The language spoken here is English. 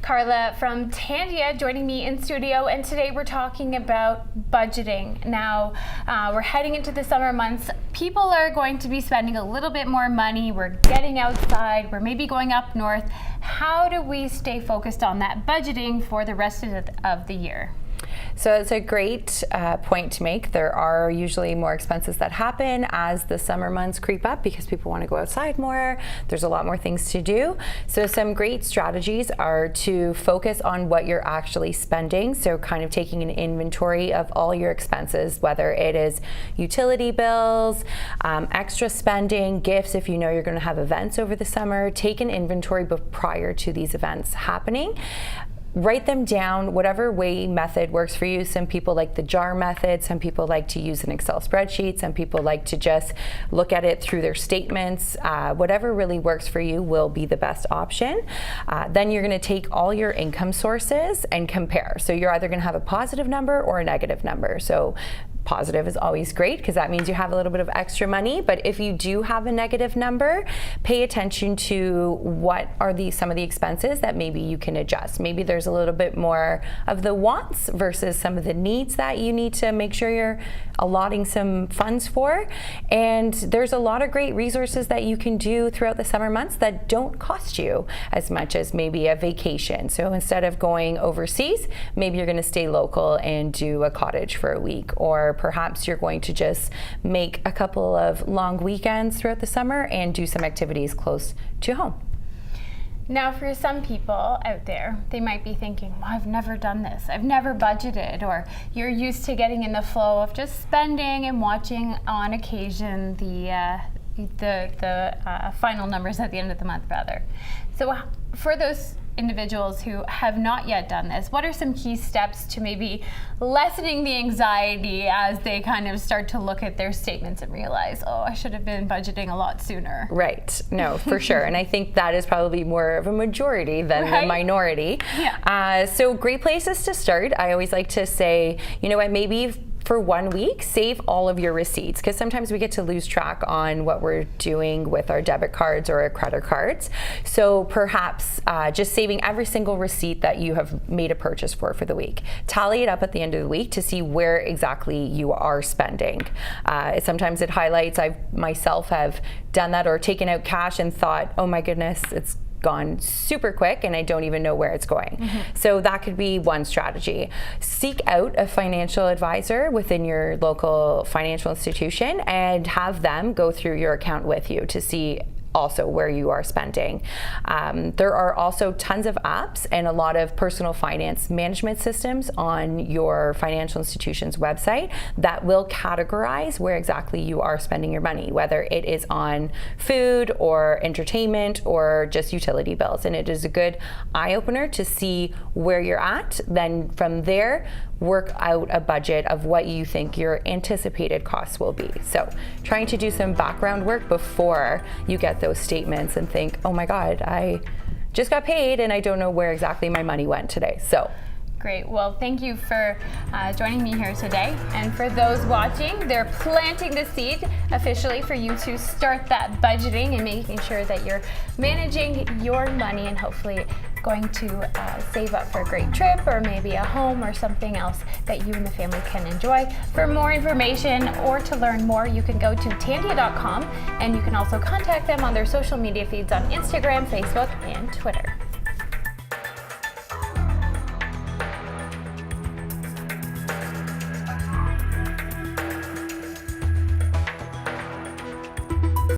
Carla from Tandia joining me in studio, and today we're talking about budgeting. Now, we're heading into the summer months. People are going to be spending a little bit more money. We're getting outside. We're maybe going up north. How do we stay focused on that budgeting for the rest of the year? So it's a great point to make. There are usually more expenses that happen as the summer months creep up because people want to go outside more. There's a lot more things to do. So some great strategies are to focus on what you're actually spending. So kind of taking an inventory of all your expenses, whether it is utility bills, extra spending, gifts if you know you're going to have events over the summer. Take an inventory prior to these events happening. Write them down, whatever method works for you. Some people like the jar method, some people like to use an Excel spreadsheet, some people like to just look at it through their statements. Whatever really works for you will be the best option. Then you're gonna take all your income sources and compare. So you're either gonna have a positive number or a negative number. So positive is always great because that means you have a little bit of extra money. But if you do have a negative number, pay attention to what are some of the expenses that maybe you can adjust. Maybe there's a little bit more of the wants versus some of the needs that you need to make sure you're allotting some funds for. And there's a lot of great resources that you can do throughout the summer months that don't cost you as much as maybe a vacation. So instead of going overseas, maybe you're going to stay local and do a cottage for a week, or perhaps you're going to just make a couple of long weekends throughout the summer and do some activities close to home. Now, for some people out there, they might be thinking, well, I've never done this. I've never budgeted. Or you're used to getting in the flow of just spending and watching on occasion the final numbers at the end of the month, rather. So for those individuals who have not yet done this, what are some key steps to maybe lessening the anxiety as they kind of start to look at their statements and realize, oh, I should have been budgeting a lot sooner? Right, no, for sure. And I think that is probably more of a majority than the minority. Yeah. So great places to start. I always like to say, you know what, maybe for 1 week, save all of your receipts, because sometimes we get to lose track on what we're doing with our debit cards or our credit cards. So perhaps just saving every single receipt that you have made a purchase for the week. Tally it up at the end of the week to see where exactly you are spending. Sometimes it highlights, I myself have done that, or taken out cash and thought, oh my goodness, it's gone super quick and I don't even know where it's going. Mm-hmm. So that could be one strategy. Seek out a financial advisor within your local financial institution and have them go through your account with you to see also where you are spending. There are also tons of apps and a lot of personal finance management systems on your financial institution's website that will categorize where exactly you are spending your money, whether it is on food or entertainment or just utility bills. And it is a good eye-opener to see where you're at. Then from there, work out a budget of what you think your anticipated costs will be. So trying to do some background work before you get those statements and think, oh my God, I just got paid and I don't know where exactly my money went today. So great. Well, thank you for joining me here today. And for those watching, they're planting the seed officially for you to start that budgeting and making sure that you're managing your money and hopefully going to save up for a great trip or maybe a home or something else that you and the family can enjoy. For more information or to learn more, you can go to tandia.com, and you can also contact them on their social media feeds on Instagram, Facebook, and Twitter.